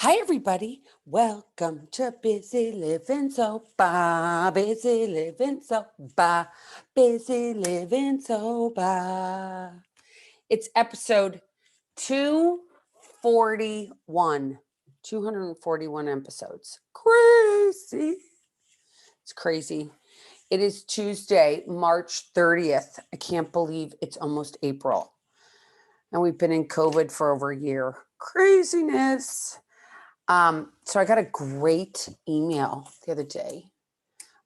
Hi, everybody. Welcome to Busy Living Sober. Busy Living Sober. Busy Living Sober. It's episode 241. 241 episodes. Crazy. It's crazy. It is Tuesday, March 30th. I can't believe it's almost April. And we've been in COVID for over a year. Craziness. So I got a great email the other day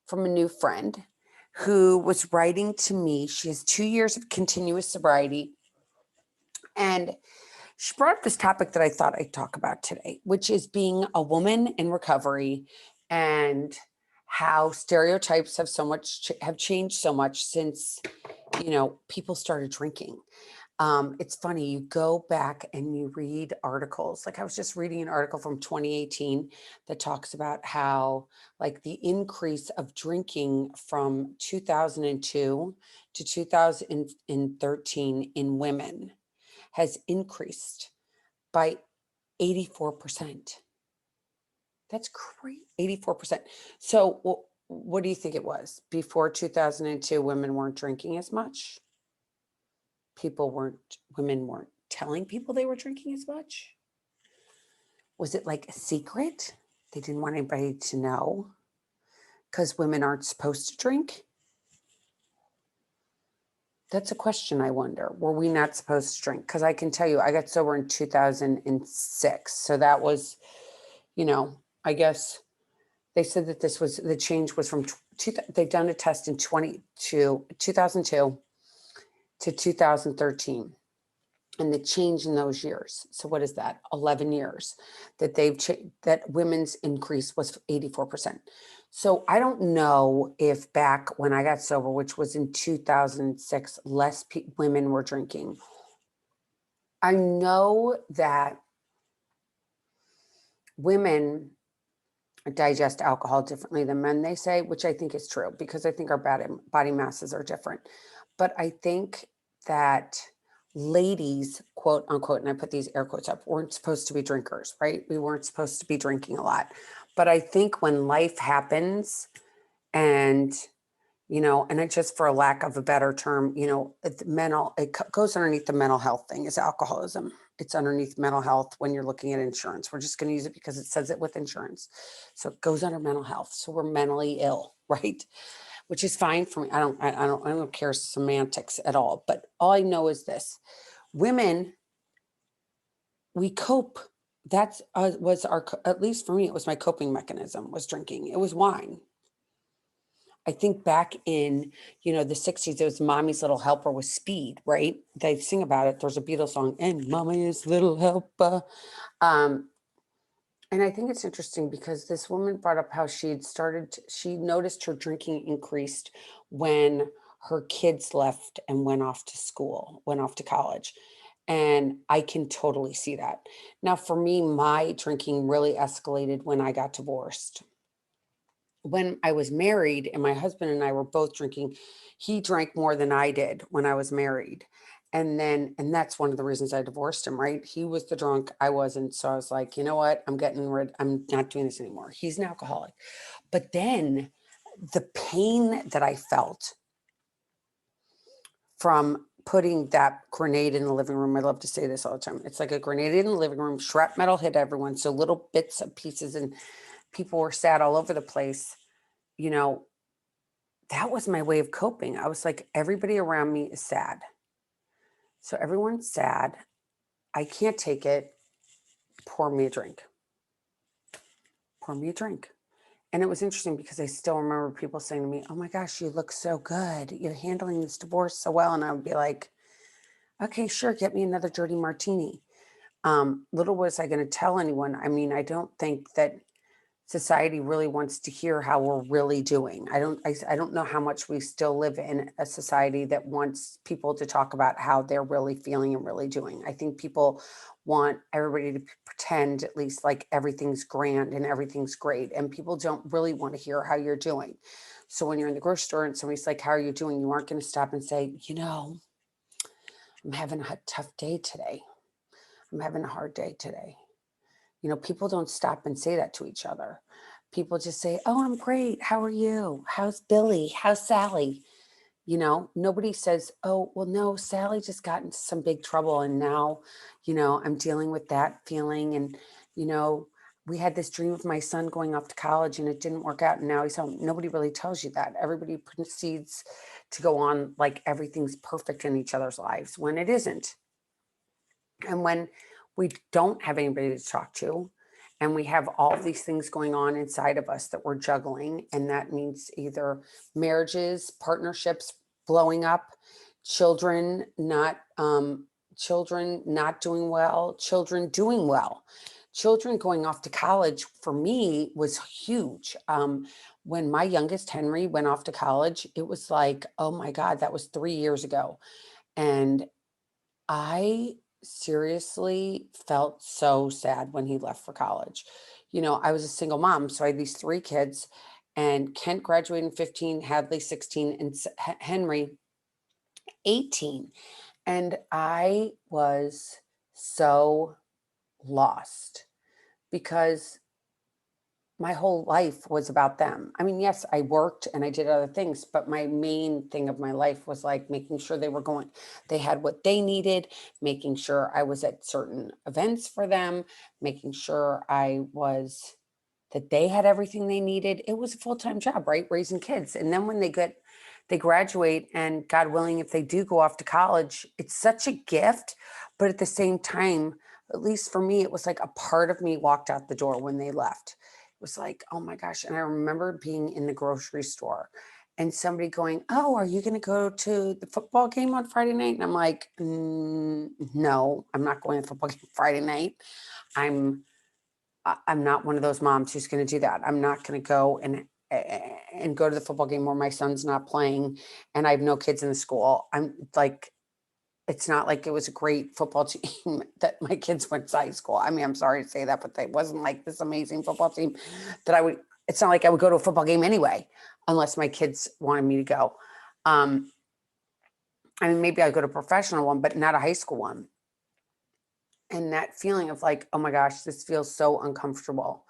from a new friend who was writing to me. She has 2 years of continuous sobriety. And she brought up this topic that I thought I'd talk about today, which is being a woman in recovery and how stereotypes have changed so much since, people started drinking. It's funny, you go back and you read articles. Like I was just reading an article from 2018 that talks about how like the increase of drinking from 2002 to 2013 in women has increased by 84%. That's crazy. 84%. So what do you think it was? Before 2002, women weren't drinking as much? Women weren't telling people they were drinking as much? Was it like a secret? They didn't want anybody to know because women aren't supposed to drink? That's a question I wonder. Were we not supposed to drink? Because I can tell you, I got sober in 2006. So that was, I guess they said that the change was from, they've done a test in 2002 to 2013. And the change in those years. So what is that? 11 years that that women's increase was 84%. So I don't know if back when I got sober, which was in 2006, less women were drinking. I know that women digest alcohol differently than men, they say, which I think is true because I think our body masses are different. But I think that ladies, quote unquote, and I put these air quotes up, weren't supposed to be drinkers, right? We weren't supposed to be drinking a lot. But I think when life happens and, and it just for a lack of a better term, it goes underneath the mental health thing is alcoholism. It's underneath mental health when you're looking at insurance. We're just going to use it because it says it with insurance. So it goes under mental health. So we're mentally ill, right? Which is fine for me. I don't care semantics at all. But all I know is this: women, we cope. That's was our, at least for me, it was my coping mechanism was drinking. It was wine. I think back in, the 60s, it was Mommy's Little Helper with Speed, right? They sing about it. There's a Beatles song, and Mommy's Little Helper. And I think it's interesting because this woman brought up how she noticed her drinking increased when her kids left and went off to college. And I can totally see that. Now, for me, my drinking really escalated when I got divorced. When I was married and my husband and I were both drinking, he drank more than I did when I was married. And that's one of the reasons I divorced him, right? He was the drunk, I wasn't. So I was like, you know what? I'm not doing this anymore. He's an alcoholic. But then the pain that I felt from putting that grenade in the living room, I love to say this all the time. It's like a grenade in the living room, shrapnel hit everyone. So little bits of pieces and people were sad all over the place. That was my way of coping. I was like, everybody around me is sad. So everyone's sad. I can't take it. Pour me a drink. Pour me a drink. And it was interesting because I still remember people saying to me, oh my gosh, you look so good. You're handling this divorce so well. And I would be like, okay, sure, get me another dirty martini. Little was I going to tell anyone. I mean, I don't think that society really wants to hear how we're really doing. I don't know how much we still live in a society that wants people to talk about how they're really feeling and really doing. I think people want everybody to pretend at least like everything's grand and everything's great. And people don't really want to hear how you're doing. So when you're in the grocery store and somebody's like, how are you doing? You aren't going to stop and say, I'm having a tough day today. I'm having a hard day today. People don't stop and say that to each other. People just say, "Oh, I'm great. How are you? How's Billy? How's Sally?" Nobody says, "Oh, well, no, Sally just got into some big trouble. And now, I'm dealing with that feeling. And, you know, we had this dream of my son going off to college and it didn't work out. And now he's home." Nobody really tells you that. Everybody proceeds to go on like everything's perfect in each other's lives when it isn't. And when we don't have anybody to talk to, and we have all these things going on inside of us that we're juggling, and that means either marriages, partnerships blowing up, children not doing well, children doing well, children going off to college for me was huge. When my youngest Henry went off to college, it was like, oh my God, that was 3 years ago. And I seriously felt so sad when he left for college. I was a single mom, so I had these three kids, and Kent graduated in 15, Hadley 16, and Henry 18. And I was so lost because my whole life was about them. I mean, yes, I worked and I did other things, but my main thing of my life was like making sure they had what they needed, making sure I was at certain events for them, making sure that they had everything they needed. It was a full-time job, right? Raising kids. And then when they graduate, and God willing, if they do go off to college, it's such a gift. But at the same time, at least for me, it was like a part of me walked out the door when they left. It was like, oh my gosh. And I remember being in the grocery store and somebody going, "Oh, are you going to go to the football game on Friday night?" And I'm like, no, I'm not going to the football game Friday night. I'm I'm not one of those moms who's going to do that. I'm not going to go and go to the football game where my son's not playing and I have no kids in the school. I'm like, it's not like it was a great football team that my kids went to high school. I mean, I'm sorry to say that, but it wasn't like this amazing football team that it's not like I would go to a football game anyway, unless my kids wanted me to go. Um, I mean, maybe I'd go to a professional one, but not a high school one. And that feeling of like, oh my gosh, this feels so uncomfortable.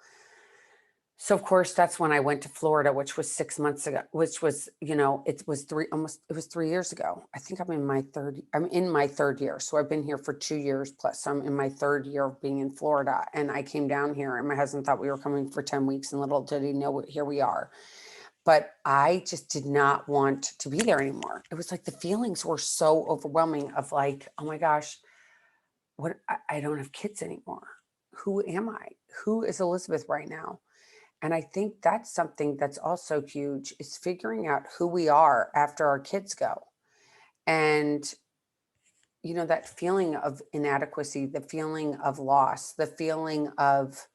So of course, that's when I went to Florida, which was 6 months ago, which was, it was 3 years ago. I think I'm in my third year. So I've been here for 2 years plus. So I'm in my third year of being in Florida. And I came down here and my husband thought we were coming for 10 weeks and little did he know, here we are. But I just did not want to be there anymore. It was like the feelings were so overwhelming of like, oh my gosh, I don't have kids anymore. Who am I? Who is Elizabeth right now? And I think that's something that's also huge is figuring out who we are after our kids go. And, that feeling of inadequacy, the feeling of loss, the feeling of,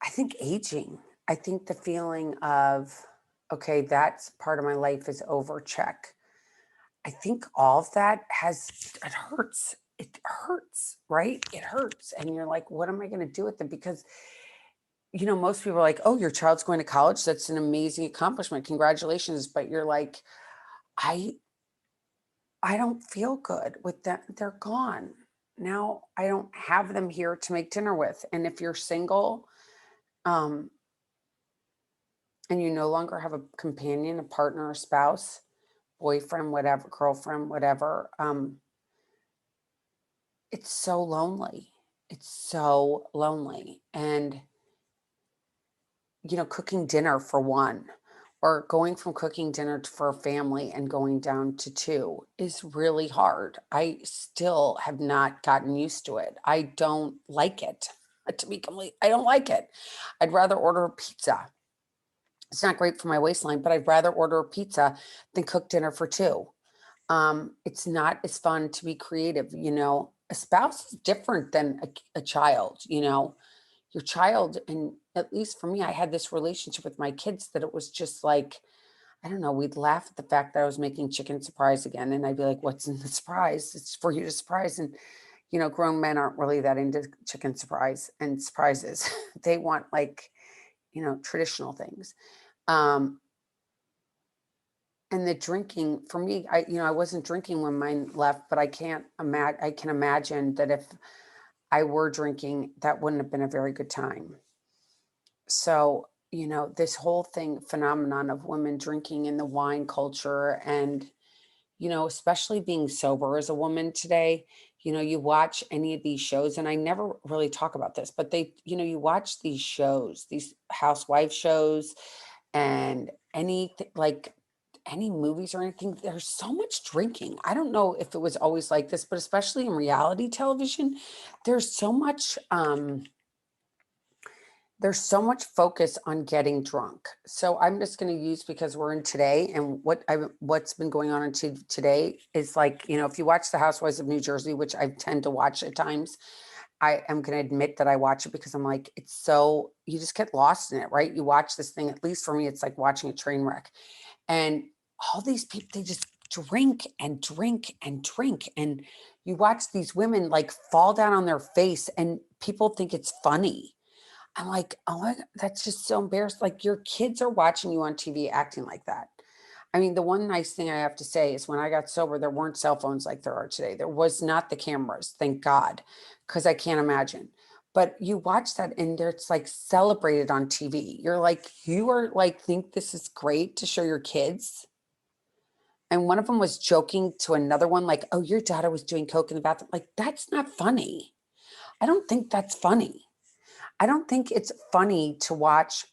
I think, aging. I think the feeling of, okay, that's part of my life is over, check. I think all of that it hurts. It hurts, right? It hurts. And you're like, what am I going to do with it? Because most people are like, "Oh, your child's going to college. That's an amazing accomplishment. Congratulations." But you're like, I I don't feel good with them. They're gone. Now I don't have them here to make dinner with. And if you're single, um, and you no longer have a companion, a partner, a spouse, boyfriend, whatever, girlfriend, whatever, it's so lonely. It's so lonely. And cooking dinner for one, or going from cooking dinner for a family and going down to two is really hard. I still have not gotten used to it. I don't like it. To be complete, I don't like it. I'd rather order a pizza. It's not great for my waistline, but I'd rather order a pizza than cook dinner for two. It's not as fun to be creative. A spouse is different than a child. Your child, and at least for me, I had this relationship with my kids that it was just like, I don't know, we'd laugh at the fact that I was making chicken surprise again, and I'd be like, "What's in the surprise? It's for you to surprise." And grown men aren't really that into chicken surprise and surprises. They want like traditional things. um And the drinking for me, I wasn't drinking when mine left, but I can't imagine. I can imagine that if I were drinking, that wouldn't have been a very good time. So, this whole phenomenon of women drinking in the wine culture and, especially being sober as a woman today, you watch any of these shows, and I never really talk about this, but you watch these shows, these housewife shows, and anything like any movies or anything, there's so much drinking. I don't know if it was always like this, but especially in reality television, there's so much there's so much focus on getting drunk. So I'm just going to use, because we're in today, and what's been going on in today is like, if you watch The Housewives of New Jersey, which I tend to watch at times, I am going to admit that I watch it because I'm like, it's so, you just get lost in it, right? You watch this thing, at least for me, it's like watching a train wreck. And all these people, they just drink and drink and drink. And you watch these women like fall down on their face, and people think it's funny. I'm like, oh my God, that's just so embarrassing. Like, your kids are watching you on TV acting like that. I mean, the one nice thing I have to say is when I got sober, there weren't cell phones like there are today. There was not the cameras, thank God, because I can't imagine. But you watch that and it's like celebrated on TV. You're like, you are like, think this is great to show your kids. And one of them was joking to another one, like, oh, your daughter was doing coke in the bathroom. Like, that's not funny. I don't think that's funny. I don't think it's funny to watch.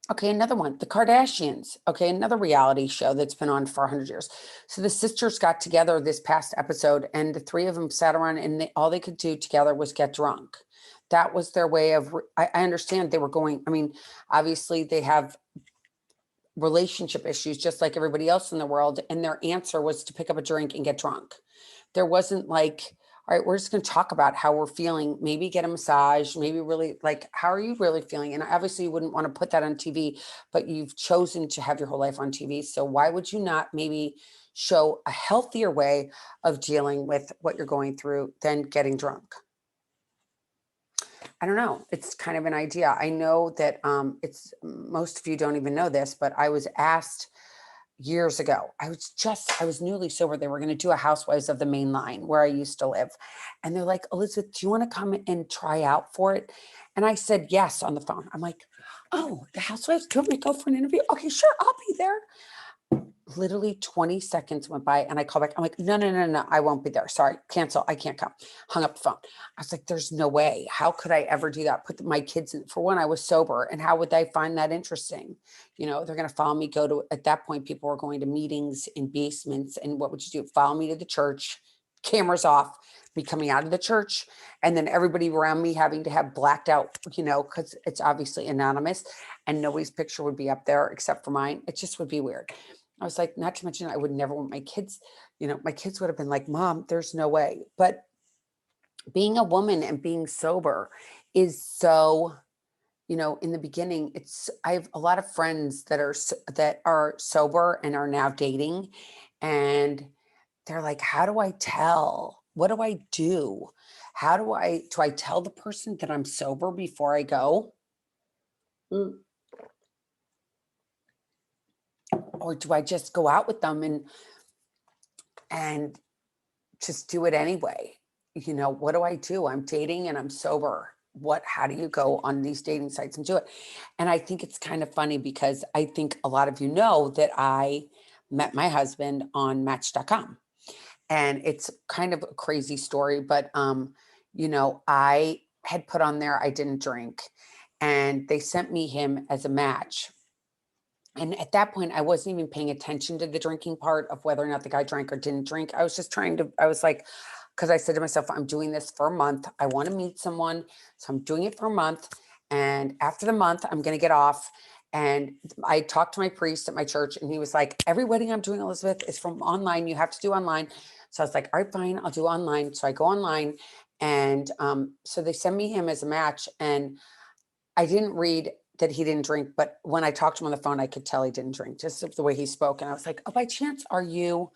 Okay, another one, The Kardashians. Okay, another reality show that's been on for 100 years. So the sisters got together this past episode, and the three of them sat around, and all they could do together was get drunk. That was their way of, I understand they were going, I mean, obviously they have relationship issues just like everybody else in the world. And their answer was to pick up a drink and get drunk. There wasn't like, all right, we're just going to talk about how we're feeling, maybe get a massage, maybe really like, how are you really feeling? And obviously you wouldn't want to put that on TV, but you've chosen to have your whole life on TV. So why would you not maybe show a healthier way of dealing with what you're going through than getting drunk? I don't know. It's kind of an idea. I know that it's, most of you don't even know this, but I was asked years ago. I was newly sober. They were going to do a Housewives of the Main Line where I used to live. And they're like, Elizabeth, do you want to come and try out for it? And I said yes on the phone. I'm like, oh, the Housewives, do you want me to go for an interview? Okay, sure, I'll be there. Literally 20 seconds went by and I called back. I'm like, no, no, no, no, I won't be there. Sorry, cancel. I can't come. Hung up the phone. I was like, there's no way. How could I ever do that? Put my kids in. For one, I was sober. And how would they find that interesting? They're going to follow me, at that point, people were going to meetings in basements. And what would you do? Follow me to the church, cameras off, me coming out of the church. And then everybody around me having to have blacked out, because it's obviously anonymous and nobody's picture would be up there except for mine. It just would be weird. I was like, not to mention, I would never want my kids, my kids would have been like, Mom, there's no way. But being a woman and being sober is so, in the beginning, I have a lot of friends that are sober and are now dating. And they're like, how do I tell? What do I do? Do I tell the person that I'm sober before I go? Mm. Or do I just go out with them and just do it anyway? What do I do? I'm dating and I'm sober. How do you go on these dating sites and do it? And I think it's kind of funny because I think a lot of you know that I met my husband on Match.com. And it's kind of a crazy story, but I had put on there I didn't drink, and they sent me him as a match. And at that point, I wasn't even paying attention to the drinking part of whether or not the guy drank or didn't drink. I was just I was like, because I said to myself, I'm doing this for a month. I want to meet someone. So I'm doing it for a month. And after the month, I'm going to get off. And I talked to my priest at my church, and he was like, every wedding I'm doing, Elizabeth, is from online. You have to do online. So I was like, all right, fine, I'll do online. So I go online. And so they send me him as a match. And I didn't read that he didn't drink, but when I talked to him on the phone, I could tell he didn't drink, just the way he spoke. And I was like, oh, by chance, are you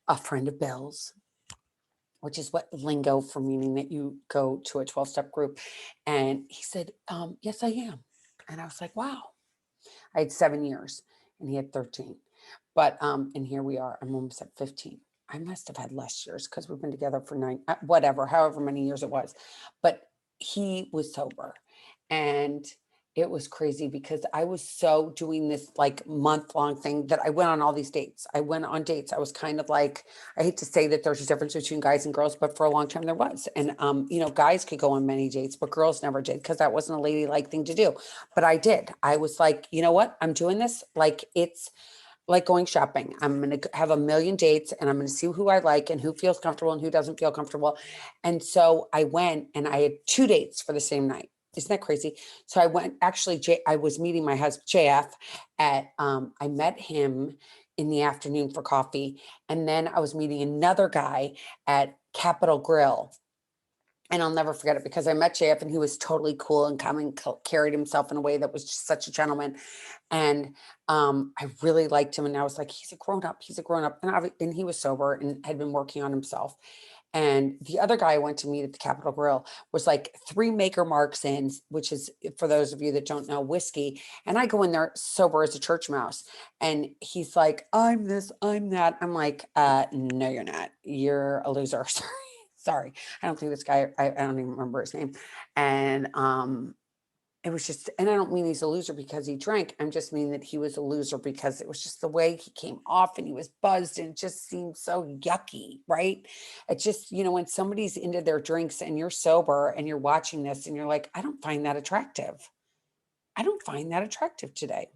a friend of Bill's? Which is what lingo for meaning that you go to a 12-step group. And he said, yes, I am. And I was like, wow. I had 7 years and he had 13. But and here we are. I'm almost at 15. I must have had less years because we've been together for whatever, however many years it was. But he was sober. And it was crazy because I was so doing this like month-long thing that I went on all these dates. I went on dates. I was kind of like, I hate to say that there's a difference between guys and girls, but for a long time there was. And guys could go on many dates, but girls never did because that wasn't a ladylike thing to do. But I did. I was like, you know what? I'm doing this. Like it's like going shopping. I'm going to have a million dates and I'm going to see who I like and who feels comfortable and who doesn't feel comfortable. And so I went and I had 2 dates for the same night. Isn't that crazy? So I went, actually, I was meeting my husband, JF, I met him in the afternoon for coffee. And then I was meeting another guy at Capitol Grill. And I'll never forget it because I met JF and he was totally cool and carried himself in a way that was just such a gentleman. And I really liked him. And I was like, he's a grown up. He's a grown up. And he was sober and had been working on himself. And the other guy I went to meet at the Capitol Grill was like 3 Maker Marks in, which is, for those of you that don't know, whiskey. And I go in there sober as a church mouse. And he's like, I'm this, I'm that. I'm like, no, you're not. You're a loser. Sorry. Sorry. I don't think this guy, I don't even remember his name. And it was just, and I don't mean he's a loser because he drank. I'm just mean that he was a loser because it was just the way he came off and he was buzzed and it just seemed so yucky, right? It just, when somebody's into their drinks and you're sober and you're watching this and you're like, I don't find that attractive. I don't find that attractive today.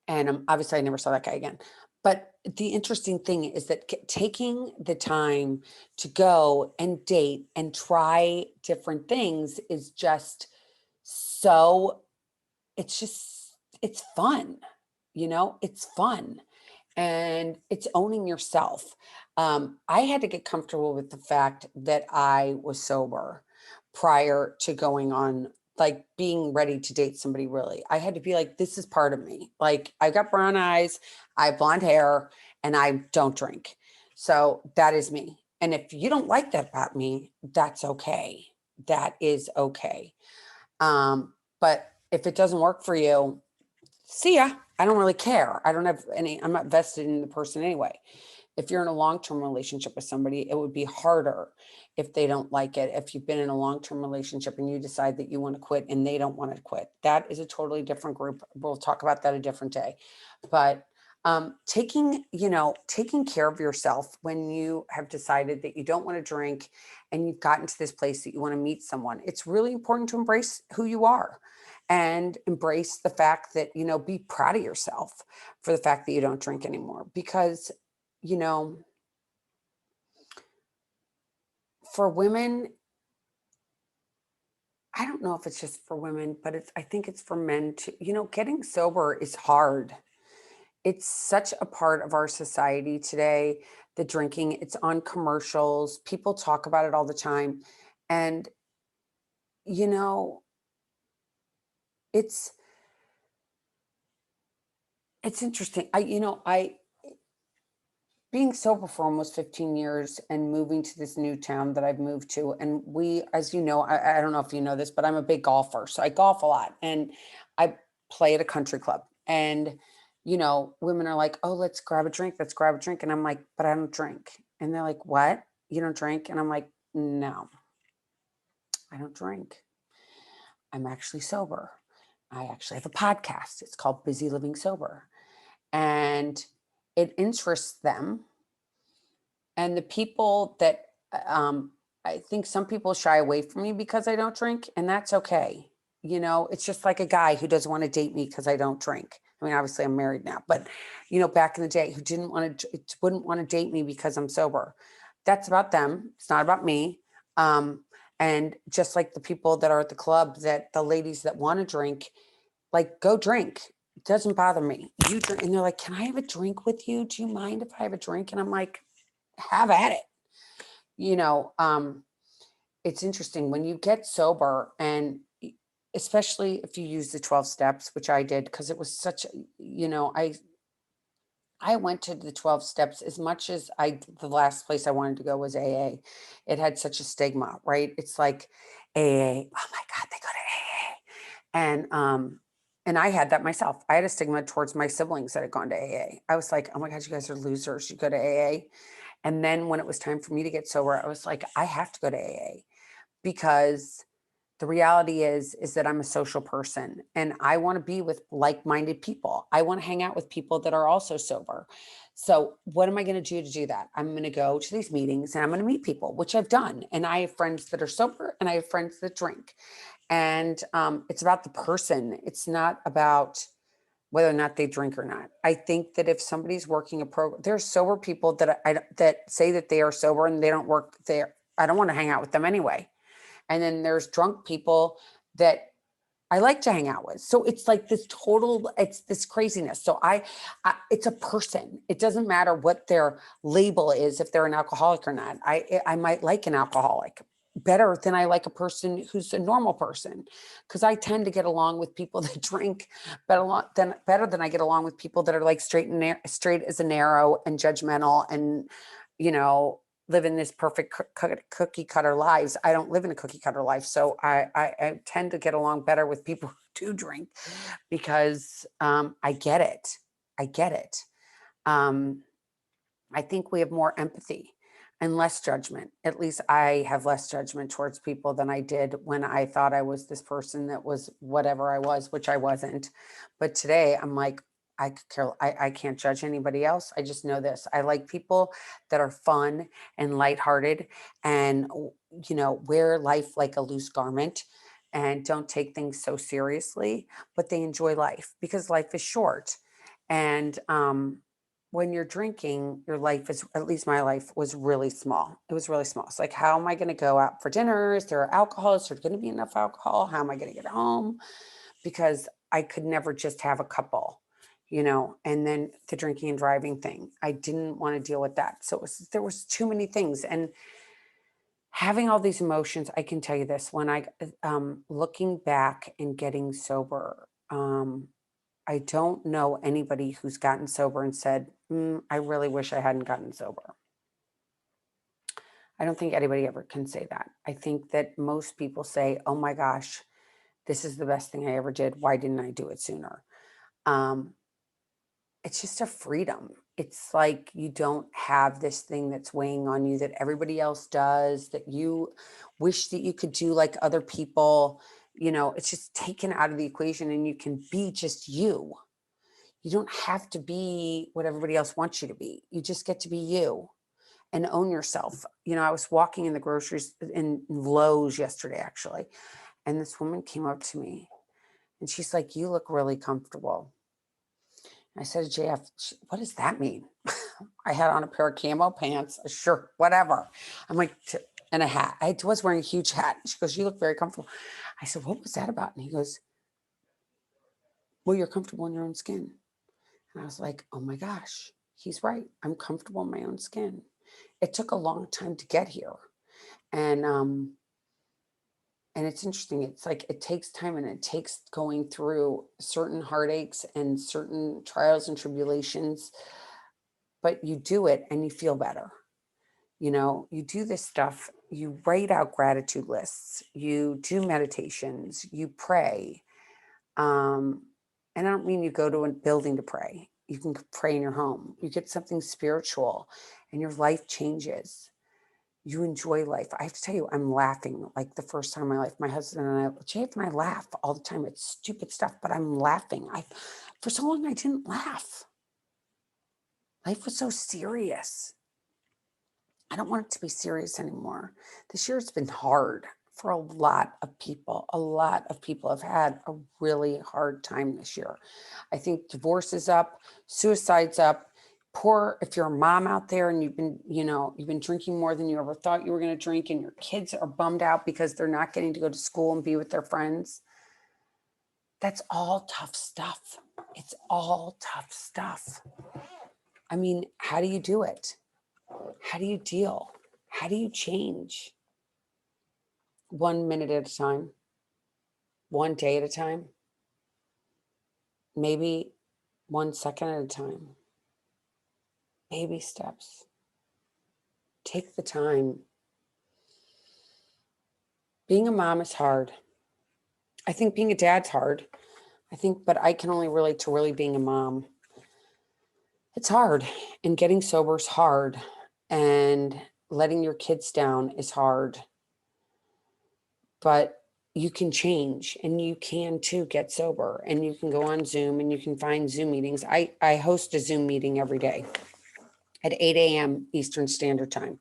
And obviously I never saw that guy again. But the interesting thing is that taking the time to go and date and try different things is just so, it's fun, it's fun and it's owning yourself. I had to get comfortable with the fact that I was sober prior to going on, like being ready to date somebody. Really, I had to be like, this is part of me. Like I've got brown eyes, I have blonde hair, and I don't drink. So that is me. And if you don't like that about me, that's okay. That is okay. But if it doesn't work for you, see ya. I don't really care. I'm not vested in the person anyway. If you're in a long-term relationship with somebody, it would be harder if they don't like it. If you've been in a long-term relationship and you decide that you want to quit and they don't want to quit, that is a totally different group. We'll talk about that a different day. But taking care of yourself when you have decided that you don't want to drink and you've gotten to this place that you want to meet someone, it's really important to embrace who you are and embrace the fact that, be proud of yourself for the fact that you don't drink anymore. Because, for women, I don't know if it's just for women, but I think it's for men too. Getting sober is hard. It's such a part of our society today. The drinking, it's on commercials. People talk about it all the time. And, you know, it's interesting. I being sober for almost 15 years and moving to this new town that I've moved to. And as you know, I don't know if you know this, but I'm a big golfer. So I golf a lot and I play at a country club. And, women are like, oh, let's grab a drink. Let's grab a drink. And I'm like, but I don't drink. And they're like, what? You don't drink? And I'm like, no, I don't drink. I'm actually sober. I actually have a podcast. It's called Busy Living Sober. And it interests them. And the people that I think some people shy away from me because I don't drink, and that's okay. It's just like a guy who doesn't want to date me because I don't drink. I mean, obviously I'm married now, but back in the day, who wouldn't want to date me because I'm sober. That's about them. It's not about me. And just like the people that are at the club, that the ladies that want to drink, like, go drink. It doesn't bother me. You drink, and they're like, "Can I have a drink with you? Do you mind if I have a drink?" And I'm like, have at it. You know, it's interesting when you get sober, and especially if you use the 12 steps, which I did, because it was such, I went to the 12 steps as much as the last place I wanted to go was AA. It had such a stigma, right? It's like AA, oh my God, they go to AA. And And I had that myself. I had a stigma towards my siblings that had gone to AA. I was like, oh my God, you guys are losers. You go to AA. And then when it was time for me to get sober, I was like, I have to go to AA, because the reality is that I'm a social person and I want to be with like-minded people. I want to hang out with people that are also sober. So what am I going to do that? I'm going to go to these meetings and I'm going to meet people, which I've done. And I have friends that are sober and I have friends that drink. And it's about the person. It's not about whether or not they drink or not. I think that if somebody's working a program, there's sober people that say that they are sober and they don't work there. I don't want to hang out with them anyway. And then there's drunk people that I like to hang out with. So it's like this total, it's this craziness. So it's a person. It doesn't matter what their label is, if they're an alcoholic or not. I might like an alcoholic better than I like a person who's a normal person, because I tend to get along with people that drink better than I get along with people that are like straight as an arrow and judgmental and, you know, live in this perfect cookie cutter lives. I don't live in a cookie cutter life. So I tend to get along better with people who do drink, because I get it. I get it. I think we have more empathy and less judgment. At least I have less judgment towards people than I did when I thought I was this person that was whatever I was, which I wasn't. But today I'm like, I could care. I can't judge anybody else. I just know this. I like people that are fun and lighthearted and, you know, wear life like a loose garment and don't take things so seriously, but they enjoy life because life is short. And when you're drinking, your life is, at least my life was really small. It was really small. It's like, how am I going to go out for dinner? Is there alcohol? Is there going to be enough alcohol? How am I going to get home? Because I could never just have a couple, you know, and then the drinking and driving thing. I didn't want to deal with that. So there was too many things. And having all these emotions, I can tell you this, when looking back and getting sober, I don't know anybody who's gotten sober and said, I really wish I hadn't gotten sober. I don't think anybody ever can say that. I think that most people say, oh my gosh, this is the best thing I ever did. Why didn't I do it sooner? Um, it's just a freedom. It's like you don't have this thing that's weighing on you that everybody else does, that you wish that you could do like other people. You know, it's just taken out of the equation and you can be just you. You don't have to be what everybody else wants you to be. You just get to be you and own yourself. You know, I was walking in the groceries in Lowe's yesterday, actually, and this woman came up to me and she's like, you look really comfortable. And I said to JF, what does that mean? I had on a pair of camo pants, a shirt, whatever. I'm like, and a hat. I was wearing a huge hat. She goes, you look very comfortable. I said, what was that about? And he goes, well, you're comfortable in your own skin. And I was like, oh my gosh, he's right. I'm comfortable in my own skin. It took a long time to get here. And it's interesting. It's like it takes time and it takes going through certain heartaches and certain trials and tribulations, but you do it and you feel better. You know, you do this stuff, you write out gratitude lists, you do meditations, you pray. And I don't mean you go to a building to pray. You can pray in your home. You get something spiritual and your life changes. You enjoy life. I have to tell you, I'm laughing like the first time in my life. My husband and I, JF and I laugh all the time. It's stupid stuff, but I'm laughing. For so long, I didn't laugh. Life was so serious. I don't want it to be serious anymore. This year has been hard for a lot of people. A lot of people have had a really hard time this year. I think divorce is up, suicide's up. Poor, if you're a mom out there and you've been drinking more than you ever thought you were going to drink, and your kids are bummed out because they're not getting to go to school and be with their friends. That's all tough stuff. It's all tough stuff. I mean, how do you do it? How do you deal? How do you change? 1 minute at a time, 1 day at a time, maybe 1 second at a time. Baby steps. Take the time. Being a mom is hard. I think being a dad's hard. I think, but I can only relate to really being a mom. It's hard, and getting sober is hard, and letting your kids down is hard, but you can change, and you can too get sober, and you can go on Zoom, and you can find Zoom meetings. I host a Zoom meeting every day at 8 a.m. Eastern Standard Time.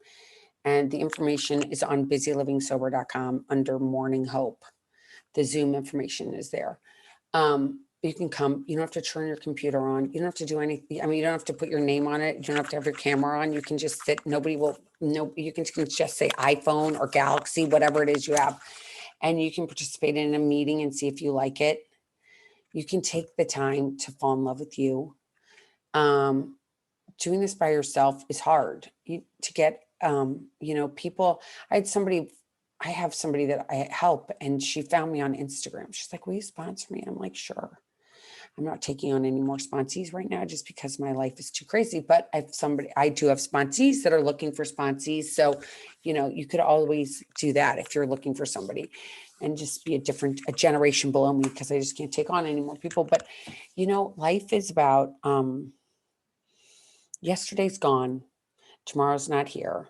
And the information is on busylivingsober.com under Morning Hope. The Zoom information is there. You can come, you don't have to turn your computer on. You don't have to do anything. I mean, you don't have to put your name on it. You don't have to have your camera on. You can just sit. Nobody will know. You can just say iPhone or Galaxy, whatever it is you have. And you can participate in a meeting and see if you like it. You can take the time to fall in love with you. Doing this by yourself is hard. To get, people. I have somebody that I help, and she found me on Instagram. She's like, "Will you sponsor me?" I'm like, "Sure." I'm not taking on any more sponsees right now just because my life is too crazy. But I do have sponsees that are looking for sponsees. So, you could always do that if you're looking for somebody, and just be a generation below me, because I just can't take on any more people. But, life is about, yesterday's gone, tomorrow's not here.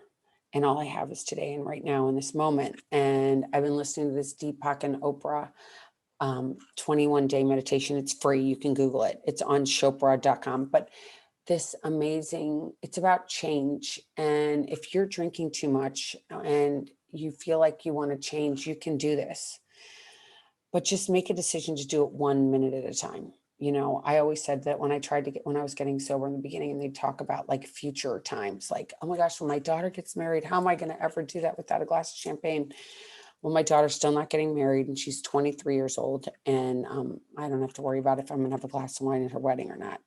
And all I have is today and right now in this moment. And I've been listening to this Deepak and Oprah 21-day meditation. It's free. You can Google it. It's on Chopra.com. But it's about change. And if you're drinking too much and you feel like you want to change, you can do this. But just make a decision to do it 1 minute at a time. I always said that when I was getting sober in the beginning, and they'd talk about like future times, like, oh my gosh, when my daughter gets married, how am I going to ever do that without a glass of champagne? Well, my daughter's still not getting married, and she's 23 years old. And I don't have to worry about if I'm going to have a glass of wine at her wedding or not,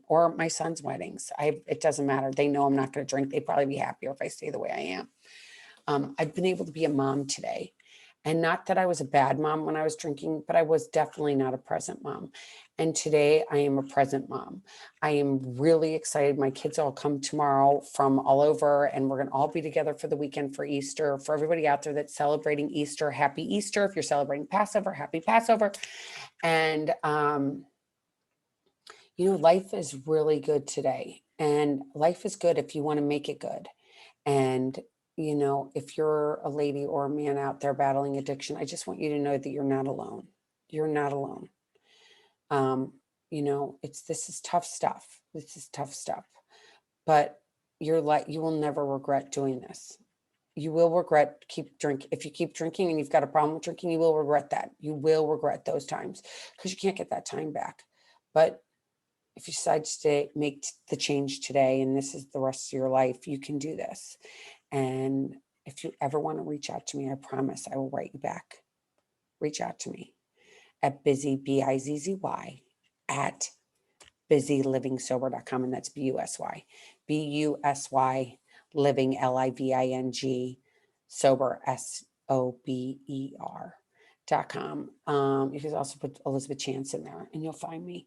or my son's weddings. It doesn't matter. They know I'm not going to drink. They'd probably be happier if I stay the way I am. I've been able to be a mom today. And not that I was a bad mom when I was drinking, but I was definitely not a present mom. And today I am a present mom. I am really excited. My kids all come tomorrow from all over, and we're going to all be together for the weekend for Easter. For everybody out there that's celebrating Easter, happy Easter. If you're celebrating Passover, happy Passover. And, life is really good today. And life is good if you want to make it good. And if you're a lady or a man out there battling addiction, I just want you to know that you're not alone. You're not alone. This is tough stuff. This is tough stuff. But you will never regret doing this. You will regret if you keep drinking and you've got a problem with drinking, you will regret that. You will regret those times, because you can't get that time back. But if you decide to make the change today, and this is the rest of your life, you can do this. And if you ever want to reach out to me, I promise I will write you back. Reach out to me at busy, BIZZY, at busylivingsober.com. And that's BUSY, BUSY, living, LIVING, sober, SOBER.com. You can also put Elizabeth Chance in there, and you'll find me.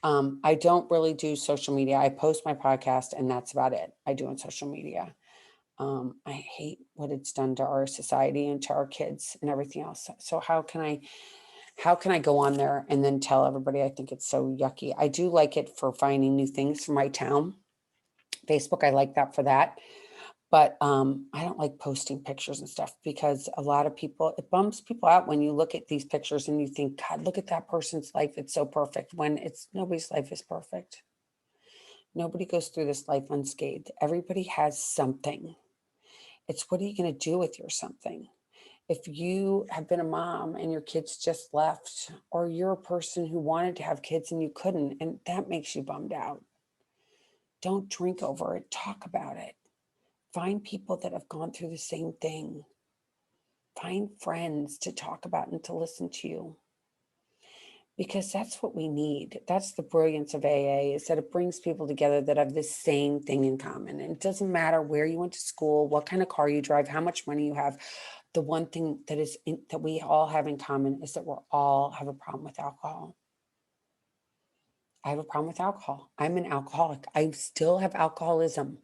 I don't really do social media. I post my podcast, and that's about it. I do on social media. I hate what it's done to our society and to our kids and everything else. So how can I go on there and then tell everybody I think it's so yucky? I do like it for finding new things for my town. Facebook, I like that for that. But I don't like posting pictures and stuff, because a lot of people, it bums people out when you look at these pictures and you think, God, look at that person's life. It's so perfect, when nobody's life is perfect. Nobody goes through this life unscathed. Everybody has something. It's, what are you going to do with your something? If you have been a mom and your kids just left, or you're a person who wanted to have kids and you couldn't, and that makes you bummed out, don't drink over it. Talk about it. Find people that have gone through the same thing. Find friends to talk about and to listen to you. Because that's what we need. That's the brilliance of AA, is that it brings people together that have the same thing in common. And it doesn't matter where you went to school, what kind of car you drive, how much money you have. The one thing that we all have in common is that we all have a problem with alcohol. I have a problem with alcohol. I'm an alcoholic. I still have alcoholism.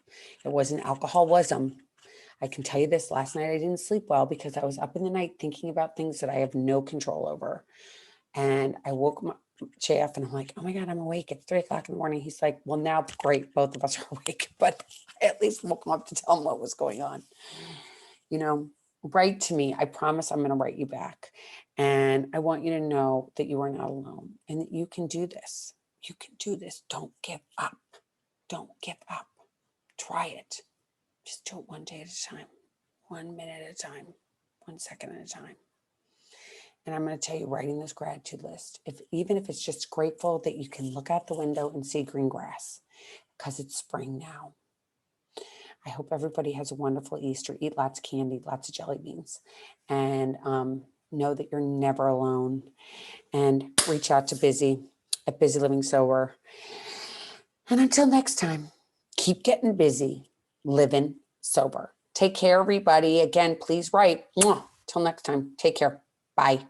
It wasn't alcoholism. I can tell you this, last night I didn't sleep well because I was up in the night thinking about things that I have no control over. And I woke Chaff, and I'm like, oh my God, I'm awake. It's 3 o'clock in the morning. He's like, well, now great, both of us are awake, but I at least woke him up to tell him what was going on. Write to me. I promise I'm going to write you back. And I want you to know that you are not alone and that you can do this. You can do this. Don't give up. Don't give up. Try it. Just do it one day at a time, 1 minute at a time, 1 second at a time. And I'm going to tell you, writing this gratitude list, even if it's just grateful that you can look out the window and see green grass, because it's spring now. I hope everybody has a wonderful Easter. Eat lots of candy, lots of jelly beans, and know that you're never alone. And reach out to Busy at Busy Living Sober. And until next time, keep getting busy, living sober. Take care, everybody. Again, please write. Till next time, take care. Bye.